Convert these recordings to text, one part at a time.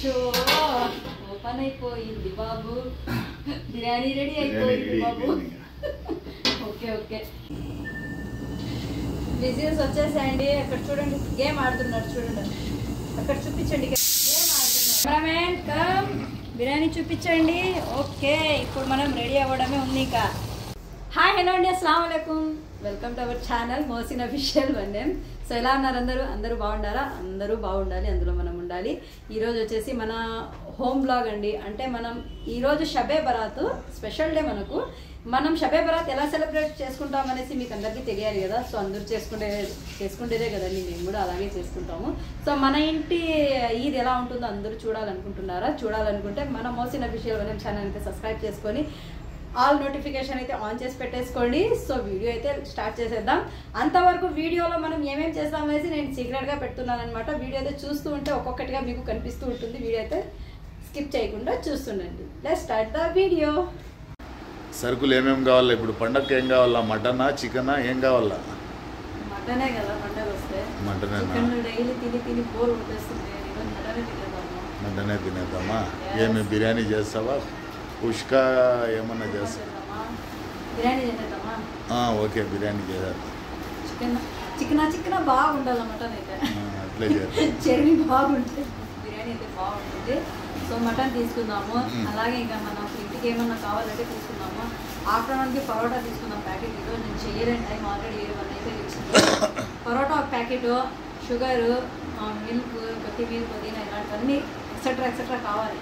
Show open అయిపోయింది బాబు. Biryani ready అయిపోయింది బాబు. ఓకే ఓకే విజిల్స్ వచ్చేసాయండి. అక్కడ చూడండి గేమ్ ఆడుతున్నారు చూడండి. అక్కడ చూపించండి గేమ్ ఆడుతున్నారు. బిర్యానీ చూపించండి. ఓకే ఇప్పుడు మనం రెడీ అవ్వడమే ఉంది. ఇంకా హాయ్ హలో అండి, అస్సలాము అలైకుం. Welcome to our channel Mohsin official one. So ఎలా ఉన్నారు అందరూ బాగుండారా? అందరూ బాగుండాలి, అందులో మనం ఉండాలి. ఈరోజు వచ్చేసి మన హోమ్ బ్లాగ్ అండి. అంటే మనం ఈరోజు షబే బరాత్ స్పెషల్ డే. మనం షబే బరాత్ ఎలా సెలబ్రేట్ చేసుకుంటాం అనేసి మీకు అందరికీ తెలియాలి కదా. సో అందరూ చేసుకుంటేదే కదండి, మేము కూడా అలాగే చేసుకుంటాము. సో మన ఇంటి ఈద్ ఎలా ఉంటుందో అందరూ చూడాలనుకుంటే మన మోసిన్ అఫీషియల్ వన్ ఛానల్ అయితే సబ్స్క్రైబ్ చేసుకొని ఆల్ నోటిఫికేషన్ అయితే ఆన్ చేసి పెట్టేసుకోండి. సో వీడియో అయితే స్టార్ట్ చేసేద్దాం. అంతవరకు వీడియోలో మనం ఏమేమి చేస్తాం అనేసి నేను సీక్రెట్గా పెడుతున్నాను అనమాట. వీడియో అయితే చూస్తూ ఉంటే ఒక్కొక్కటిగా మీకు కనిపిస్తూ ఉంటుంది. వీడియో అయితే స్కిప్ చేయకుండా చూస్తుండండి. Let's start the video. సరుకులు ఏమేమి కావాలా? ఇప్పుడు పండగకి ఏం కావాలా? మటనా చికెనా ఏం కావాలా? మటనే కదా పండగ వస్తే. మటనేనా? డైలీ తిని బోర్ కొట్టేస్తుంది. మటనే తినేద్దామా? ఏమి బిర్యానీ చేస్తావా? పుష్కా ఏమన్నా చేస్తావా? బిర్యానీ చేసేద్దామా? ఓకే బిర్యానీ చేద్దాం. చికెన్ బాగుండాలి. మటన్ అయితే అట్లే చేద్దాం. చెర్రీ బాగుంటుంది, బిర్యానీ అయితే బాగుంటుంది. సో మటన్ తీసుకుందాము. అలాగే ఇంకా మనం ఇంటికి ఏమన్నా కావాలంటే తీసుకుందాము. ఆఫ్టర్నూన్కి పరోటా తీసుకుందాం ప్యాకెట్. ఈరోజు నేను చేయలేని టైం ఆల్రెడీ 1 అయితే ఇచ్చింది. పరోటా ఒక ప్యాకెట్, షుగరు, మిల్క్, కొత్తిమీర, పుదీనా ఇలాంటివన్నీ ఎక్సెట్రా కావాలి.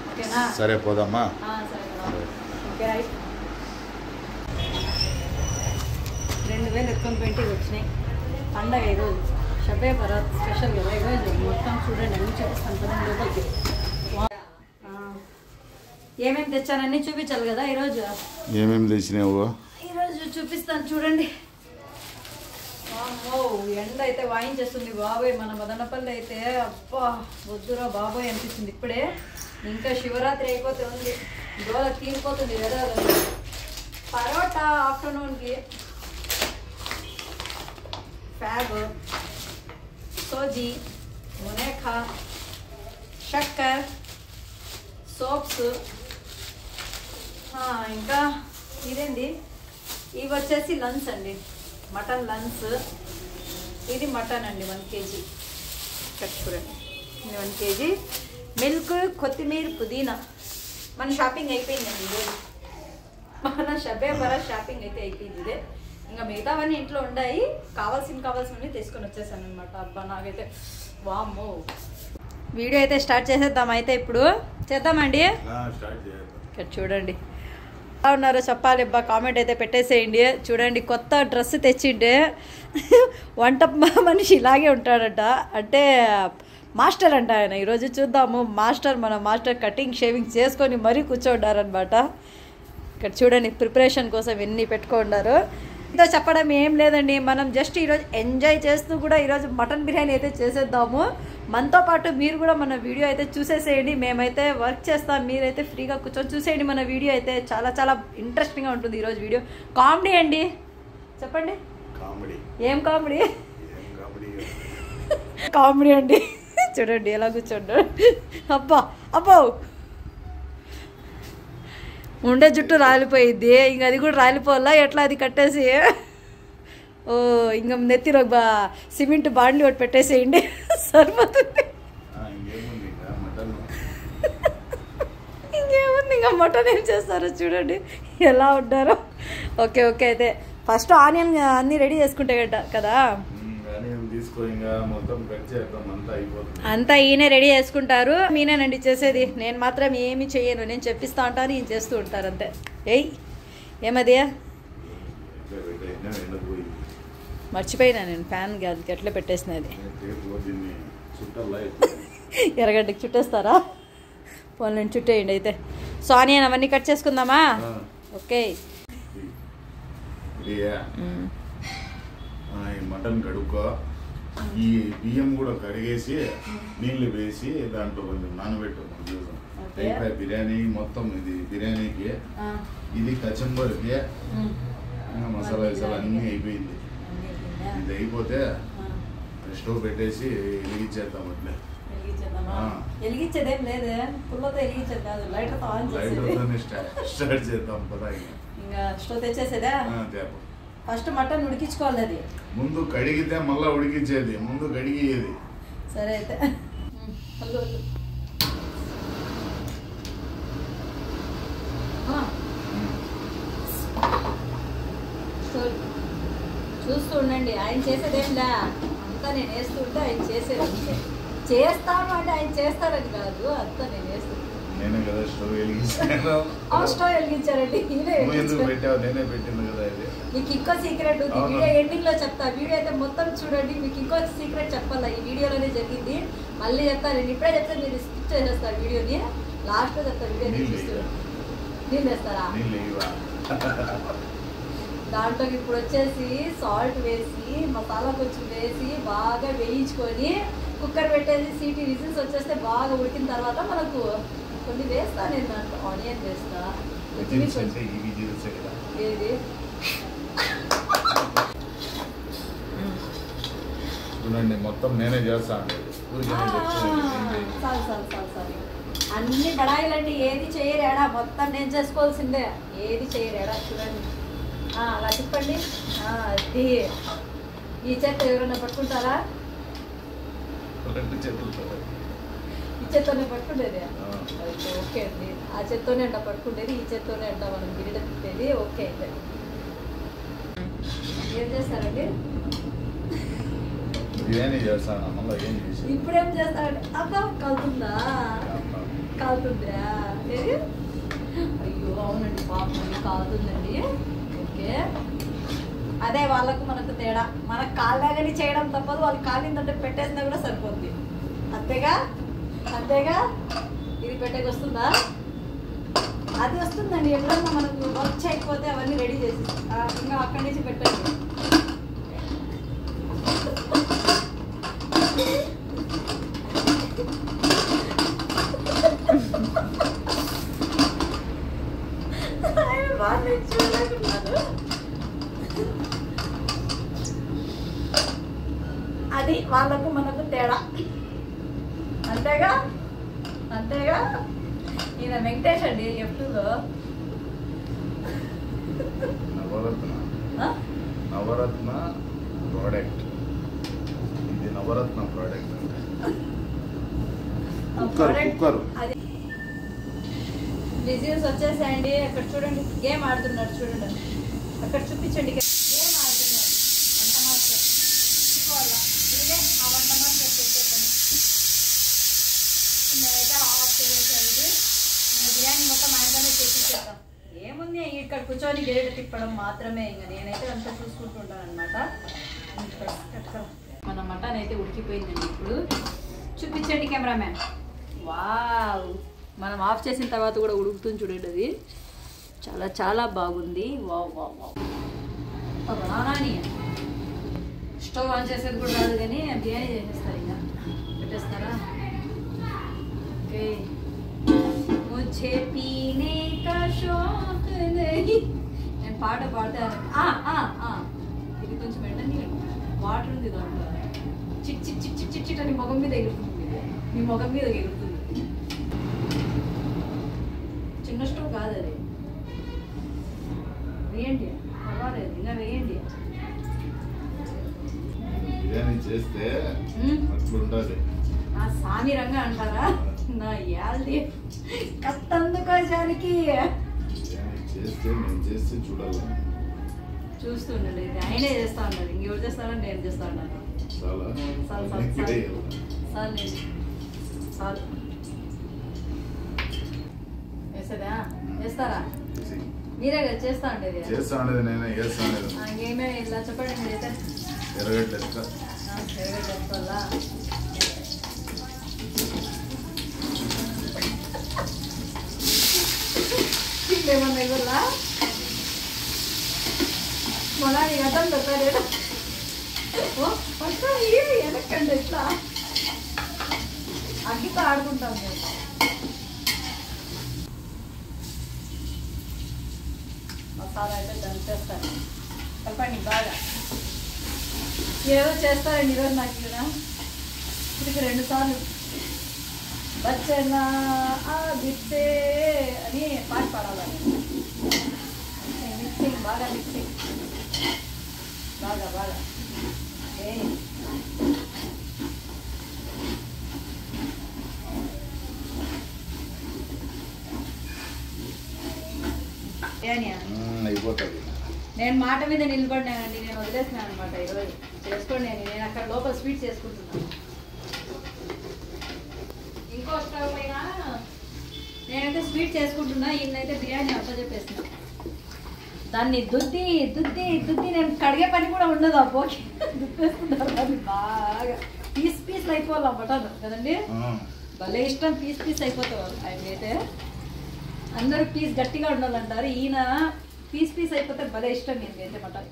ఓకేనా? సరే పోదామా? సరే కదా. Okay right. 2000 ఎత్తుకొని పెట్టి వచ్చినాయి. పండగ ఈరోజు షబే బరాత్ స్పెషల్ కదా. ఈరోజు మొత్తం చూడండి, అన్నీ చూపిస్తాను పదండి లోపలికి. ఏమేమి తెచ్చానన్నీ చూపించాలి కదా ఈరోజు. ఏమేమి తెచ్చినావు? ఈరోజు చూపిస్తాను చూడండి. ఎండ అయితే వాయించేస్తుంది బాబోయ్. మన మదనపల్లి అయితే అబ్బా వద్దురా బాబోయ్ అనిపిస్తుంది ఇప్పుడే. ఇంకా శివరాత్రి అయిపోతే ఉంది, దోల తీరిపోతుంది కదా. పరోటా ఆఫ్టర్నూన్కి, ఫ్యాగ్, సోజీ, మునేఖా, షక్కర్, సోప్స్, ఇంకా ఇదేంటి, ఇవి వచ్చేసి లంచ్ అండి, మటన్ లంచ్. ఇది మటన్ అండి 1 kg. చూడండి ఇది 1 kg. మిల్క్, కొత్తిమీర, పుదీనా. మన షాపింగ్ అయిపోయిందండి ఈరోజు. మన షబే బరాత్ షాపింగ్ అయితే అయిపోయింది ఇదే. ఇంకా మిగతావన్నీ ఇంట్లో ఉన్నాయి. కావాల్సినవి తీసుకొని వచ్చేసాను అనమాట. అబ్బా నాకైతే వామ్మో. వీడియో అయితే స్టార్ట్ చేసేద్దాం. అయితే ఇప్పుడు చేద్దామండి. ఇక్కడ చూడండి ఎలా ఉన్నారో చెప్పాలి. అబ్బా కామెంట్ అయితే పెట్టేసేయండి. చూడండి కొత్త డ్రెస్ తెచ్చిండే వంట మనిషి ఇలాగే ఉంటాడంట. అంటే మాస్టర్ అంట ఆయన. ఈరోజు చూద్దాము మన మాస్టర్ కటింగ్ షేవింగ్ చేసుకొని మరీ కూర్చోండారనమాట. ఇక్కడ చూడండి ప్రిపరేషన్ కోసం ఎన్ని పెట్టుకున్నారు. ఇంతో చెప్పడం ఏం లేదండి, మనం జస్ట్ ఈరోజు ఎంజాయ్ చేస్తూ కూడా ఈరోజు మటన్ బిర్యానీ అయితే చేసేద్దాము. మనతో పాటు మీరు కూడా మన వీడియో అయితే చూసేసేయండి. మేమైతే వర్క్ చేస్తాం, మీరైతే ఫ్రీగా కూర్చొని చూసేయండి. మన వీడియో అయితే చాలా ఇంట్రెస్టింగ్గా ఉంటుంది ఈరోజు వీడియో. కామెడీ అండి, చెప్పండి ఏం కామెడీ? కామెడీ అండి. చూడండి ఎలా కూర్చోండు. అబ్బో ఉండే జుట్టు రాలిపోయిద్ది. ఇంక అది కూడా రాలిపోవాలా ఎట్లా? అది కట్టేసి ఇంకా నెత్తిలో సిమెంట్ బాండ్లీ ఒకటి పెట్టేసేయండి సరిపోతుంది. ఇంకేముంది, ఇంకా మటన్ ఏం చేస్తారో చూడండి ఎలా ఉంటారో. ఓకే అయితే ఫస్ట్ ఆనియన్ అన్నీ రెడీ చేసుకుంటే కదా. అంతా ఈయనే రెడీ చేసుకుంటారు. ఈయనేనండి చేసేది, నేను మాత్రం ఏమి చేయను. నేను చెప్పిస్తా ఉంటాను, ఈయన చేస్తూ ఉంటారు అంతే. ఏమది మర్చిపోయినా నేను. ఫ్యాన్ అది ఎట్లా పెట్టేసినది. ఎర్రగడ్డకి చుట్టేస్తారా? పోనీ నేను చుట్టేయండి అయితే. సో ఆనియన్ అవన్నీ కట్ చేసుకుందామా? ఓకే. మటన్ కడుక్కో. ఈ బియ్యం కూడా కడిగేసి నీళ్లు వేసి దాంట్లో కొంచెం నానబెట్టు. అయిపోయి బిర్యానీ మొత్తం. ఇది బిర్యానీకి, ఇది కచంబర్కి, మసాలా గిసాలా అన్నీ అయిపోయింది. ఇది అయిపోతే స్టవ్ పెట్టేసి వెలిగించేద్దాం. అట్లే వెలిగించేద్దామా? వెలిగించేదేం లేదే, పుల్లతో వెలిగించేది కాదు, లైటర్తో ఆన్ చేసేది. స్టార్ట్ చేద్దాం కదా. ఇంకా స్టవ్ తెచ్చేసేదా? ఫస్ట్ మటన్ ఉడికించుకోవాలి. అది ముందు కడిగితే మళ్ళీ ఉడికించేది, ముందు కడిగేది. సరే అయితే చూస్తూ ఉండండి. ఆయన చేసేదేంలా, అంతా నేను వేస్తుంటే ఆయన చేసేది. చేస్తాను అంటే ఆయన చేస్తారని కాదు, అంతా నేను వేస్తుంటా. నేనే కదా స్టవ్ వెలిగించాను. స్టవ్ వెలిగించారండి. నేనే పెట్టింది కదా ఇది. మీకు ఇంకో సీక్రెట్ ఉంది, వీడియో ఎండింగ్ లో చెప్తా. వీడియో అయితే మొత్తం చూడండి. మీకు ఇంకో సీక్రెట్ చెప్పాలా, ఈ వీడియోలోనే జరిగింది. మళ్ళీ చెప్తాను, నేను ఇప్పుడే చెప్తాను, మీరు స్కిప్ చేసేస్తారు వీడియోని. లాస్ట్ లో చెప్తా. వీడియో చూస్తారు. నీళ్ళు వేస్తారా? దాంట్లోకి ఇప్పుడు వచ్చేసి సాల్ట్ వేసి, మసాలా కొంచెం వేసి బాగా వేయించుకొని కుక్కర్ పెట్టేసి సీటీ విజిల్స్ వచ్చేస్తే బాగా ఉడికిన తర్వాత మనకు కొన్ని వేస్తా. నేను దాంట్లో ఆనియన్ వేస్తా. ఏది చూడండి, మొత్తం నేనే చేస్తాను. సారీ అన్ని బడాయిలండి, ఏది చేయరేడా, మొత్తం నేను చేసుకోవాల్సిందే. ఏది చేయరేడా చూడండి. అలా చెప్పండి. అది ఈ చేత్తో ఎవరైనా పట్టుకుంటారా? ఈ చేత్తోనే పట్టుకుండేది. ఓకే అండి, ఆ చేత్తోనే అంట పట్టుకుండేది, ఈ చేత్తోనే అంట మనం గిరిట తిప్పేది. ఓకే అయితే ఏం చేస్తారండి? బిర్యానీ చేస్తాను. మళ్ళీ ఏం చేసి ఇప్పుడేం చేస్తారండి? అబ్బా కాలుతుందా? కాలుతుందా? అయ్యో అవునండి, పాపం కాలుతుందండి. ఓకే, అదే వాళ్ళకు మనకు తేడా. మనకు కాళ్ళగాని చేయడం తప్పదు, వాళ్ళు కాలిందంటే పెట్టేసినా కూడా సరిపోద్ది. అంతేగా అంతేగా. ఇది పెట్టేకి వస్తుందా? అది వస్తుందండి. ఎప్పుడన్నా మనకు వర్క్ చేయకపోతే అవన్నీ రెడీ చేసి ఇంకా అక్కడి నుంచి పెట్టండి. అది వాళ్ళకు మనకు తేడా. అంతేగా అంతేగా. ఈయన వెంకటేష్ అండి, F2లో నవరత్న ప్రోడక్ట్. ఇది నవరత్న ప్రోడక్ట్ కుక్కర్. అది విజిల్స్ వచ్చేసాయండి. అక్కడ చూడండి, గేమ్ ఆడుతున్నారు చూడండి. అక్కడ చూపించండి, గేమ్ ఆడుతున్నారు. వంట మాస్టర్ ఇదే ఆ వంట మాస్టర్ చేసేసాను. నేనైతే ఆఫ్ చేసేసాను. ఇది బిర్యానీ మొత్తం ఆయనతోనే చేపించేస్తాం. ఏముంది, ఇక్కడ కూర్చొని గేట్ తిప్పడం మాత్రమే. ఇంకా నేనైతే అంతా చూసుకుంటుంటాను అనమాట. మన మటన్ అయితే ఉడికిపోయిందండి. ఇప్పుడు చూపించండి కెమెరామ్యాన్. వావ్, మనం ఆఫ్ చేసిన తర్వాత కూడా ఉడుకుతుంది చూడండి. అది చాలా చాలా బాగుంది. Wow wow wow. రానాని స్టవ్ ఆన్ చేసేది కూడా రాదు, కానీ బిర్యానీ చేసేస్తారు. ఇంకా పెట్టేస్తారా? ఓకే. ముझे పీనే కా షౌక్ నహీ. నేను పాట పాడతాను. ఇది కొంచెం ఎండని వాటర్ ఉంది దాంట్లో. Chit chit chit chit chit chit అని మొగం మీద ఎగురుతుంది. మీ మొగం మీద ఎగురుతుంది. చిన్న స్టవ్ కాదు అది. వేయండి, పర్వాలేదు, ఇంకా వేయండి. బిర్యానీ చేస్తే అట్లుండాలి. సామి రంగా అంటారా? నా యాల్ది కత్తందుకోసానికి చేస్తే నేను చేస్తే చూడాలి. చూస్తుండండి, ఇది ఆయనే చేస్తా ఉన్నాడు. ఇంకెవరు చేస్తారని నేను చేస్తా ఉన్నాను. చాలు వేసేదా? వేస్తారా? మీరే కదా చేస్తా ఉండేది. చేస్తా ఉండేది నేనే చేస్తా ఉండేది. ఇంకేమే ఇలా చెప్పండి. మీరైతే ఎర్రగడ్డ వేస్తా. ఎర్రగడ్డ వేసుకోవాలా? ఏమన్నా ఇవ్వాలా? మొన్న గడ్డం దొరకలేదు. వెనక్కండి ఎట్లా అగ్గితో ఆడుకుంటాం మేము. మసాలా అయితే దంచేస్తాను. చెప్పండి బాగా. ఈరోజు చేస్తారండి. ఈరోజు నాకు ఇక్కడ ఇప్పటికి 2 సార్లు బచ్చనా ఆగితే అని పాట పాడాలి. మిక్సింగ్ బాగా మిక్సింగ్ బాగా బాగా అయిపోతుంది. నేను మాట మీద నిలబడినానండి, నేను వదిలేసినాను అనమాట. ఈరోజు చేసుకోండి అని నేను అక్కడ లోపల స్వీట్ చేసుకుంటున్నాను. ఇంకో స్టవ్ పైన నేనైతే స్వీట్ చేసుకుంటున్నా, ఈయనైతే బిర్యానీ అప్పచెప్పేసిన. దాన్ని దుద్ది దుద్ది దుద్ది నేను కడిగే పని కూడా ఉండదు. ఆ పోకి దుద్దేసుకుంటారు దాన్ని బాగా పీస్ పీస్లు అయిపోవాలి మటన్ కదండి. భలే ఇష్టం, పీస్ పీస్ అయిపోతారు ఆయనకైతే. అందరూ పీస్ గట్టిగా ఉండాలంటారు, ఈయన పీస్ పీస్ అయిపోతే భలే ఇష్టం ఏంటంటే మటన్.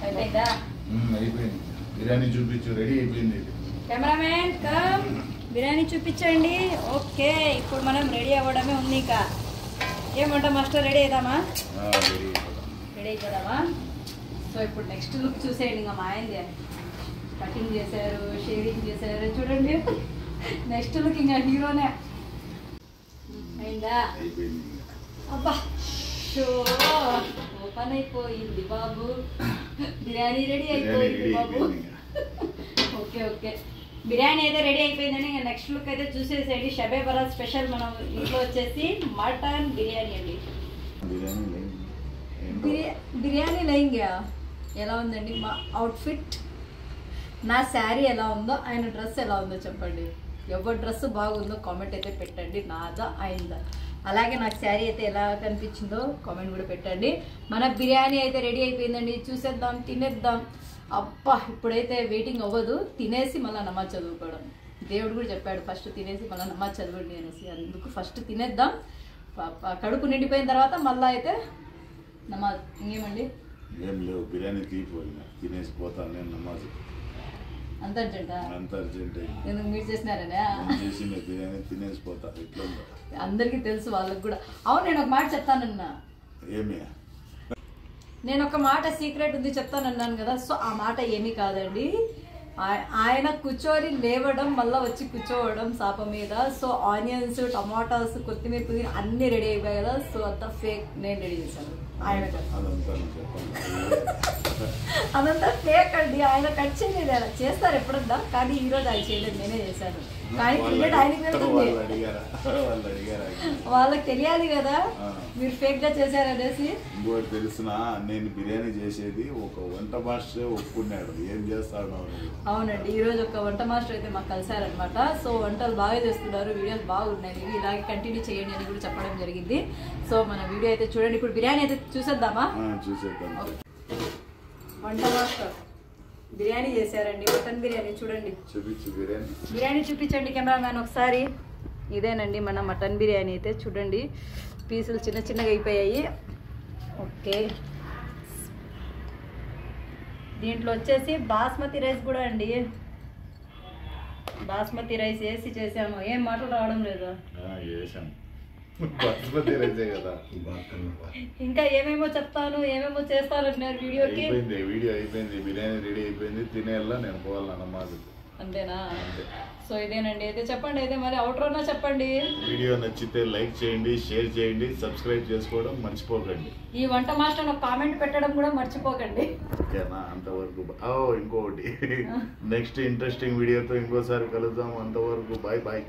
అయిపోయిందా? అయిపోయింది. బిర్యానీ చూపించు, రెడీ అయిపోయింది. కెమెరామెన్ కమ్, బిర్యానీ చూపించండి. ఓకే, ఇప్పుడు మనం రెడీ అవ్వడమే ఉంది. ఇంకా ఏమంటా మాస్టర్, రెడీ అవుదామా? రెడీ అయిపోదామా? సో ఇప్పుడు నెక్స్ట్ లుక్ చూసేయండి. ఇంకా మా ఆయనది కటింగ్ చేశారు, షేవింగ్ చేశారు, చూడండి. నెక్స్ట్ లుక్ ఇంకా హీరోనే. అయిందా? అబ్బా షో ఓపెన్ అయిపోయింది బాబు, బిర్యానీ రెడీ అయిపోయింది బాబు. ఓకే ఓకే, బిర్యానీ అయితే రెడీ అయిపోయిందని ఇంకా నెక్స్ట్ లుక్ అయితే చూసేసేయండి. షబే బరాత్ స్పెషల్ మనం ఇంట్లో వచ్చేసి మటన్ బిర్యానీ అండి. బిర్యానీ లైంగా ఎలా ఉందండి మా అవుట్ఫిట్? నా శారీ ఎలా ఉందో, ఆయన డ్రెస్ ఎలా ఉందో చెప్పండి. ఎవరి డ్రెస్ బాగుందో కామెంట్ అయితే పెట్టండి, నాదా అయిందా. అలాగే నాకు శారీ అయితే ఎలా కనిపించిందో కామెంట్ కూడా పెట్టండి. మన బిర్యానీ అయితే రెడీ అయిపోయిందండి, చూసేద్దాం, తినేద్దాం. అబ్బా ఇప్పుడైతే వెయిటింగ్ అవ్వదు, తినేసి మళ్ళీ నమాజ్ చదువుకోవడం. దేవుడు కూడా చెప్పాడు ఫస్ట్ తినేసి మళ్ళీ నమాజ్ చదవండి అనేసి. అందుకు ఫస్ట్ తినేద్దాం, కడుపు నిండిపోయిన తర్వాత మళ్ళీ అయితే నమాజ్. ఇంకేమండి? ఏం లేవు, బిర్యానీ తీసిపోయినా తినేసి పోతాను నేను నమాజ్. అంత అర్జెంట్? అంత అర్జెంట్ ఎందుకు మీరు చేసినారనే? బిర్యానీ తినేసి పోతా. ఇట్లా అందరికీ తెలుసు, వాళ్ళకి కూడా. అవును, నేను ఒక మాట చెప్తానన్నా. ఏమి? నేను ఒక మాట సీక్రెట్ ఉంది చెప్తానన్నాను కదా. సో ఆ మాట ఏమీ కాదండి, ఆయన కూర్చొని లేవడం మళ్ళీ వచ్చి కూర్చోవడం సాప మీద. సో ఆనియన్స్, టమాటాస్, కొత్తిమీర, పుదీనా అన్ని రెడీ అయిపోయాయి కదా. సో అంతా ఫేక్, నేను రెడీ చేశాను. ఆయన అదంతా ఫేక్ అండి, ఆయన కట్ చేయలేదు. అలా చేస్తారు ఎప్పుడన్నా, కానీ ఈ రోజు ఆయన చేయలేదు, నేనే చేశాను. కానీ క్రికెట్ ఆయనకి వెళ్తుంది, వాళ్ళకి తెలియాలి కదా మీరు ఫేక్ గా చేశారనేసి. ఇంకోటి తెలిసిన, నేను బిర్యానీ చేసేది ఒక వంట మాస్టర్ ఒప్పుకున్నాడు, ఏం చేస్తాడు. అవునండి, ఈ రోజు ఒక వంట మాస్టర్ అయితే మాకు కలిసారనమాట. సో వంటలు బాగా చేస్తున్నారు, వీడియోస్ బాగున్నాయి, ఇలాగే కంటిన్యూ చేయండి అని కూడా చెప్పడం జరిగింది. సో మన వీడియో అయితే చూడండి. ఇప్పుడు బిర్యానీ అయితే చూసేద్దామా? చూసేద్దాం. వంట మాస్టర్ బిర్యానీ చేశారండి, మటన్ బిర్యానీ. చూడండి, బిర్యానీ చూపించండి కెమెరామ్యాన్ ఒకసారి. ఇదేనండి మన మటన్ బిర్యానీ అయితే. చూడండి, పీసులు చిన్న చిన్నగా అయిపోయాయి. ఓకే, దీంట్లో వచ్చేసి బాస్మతి రైస్ కూడా అండి. బాస్మతి రైస్ వేసి చేసాము. ఏం మాటలు రావడం లేదు. ఇంకా ఏమేమో చెప్తాను, ఏమేమో చేస్తాను అంటున్నారు వీడియోకి. వీడియో అయిపోయింది, బిర్యానీ రెడీ అయిపోయింది, తినేలా నేను పోవాలన్నమాట. అంతేనా? సో ఇదేనండి. అయితే చెప్పండి, అయితే మరి అవుట్రోనా చెప్పండి. వీడియో నచ్చితే లైక్ చేయండి, షేర్ చేయండి, సబ్స్క్రైబ్ చేసుకోవడం మర్చిపోకండి. ఈ వంట మాస్టర్ ఒక కామెంట్ పెట్టడం కూడా మర్చిపోకండి. ఓకేనా? అంతవరకు. ఇంకొకటి, నెక్స్ట్ ఇంట్రెస్టింగ్ వీడియోతో ఇంకోసారి కలుద్దాం. అంతవరకు బాయ్ బాయ్.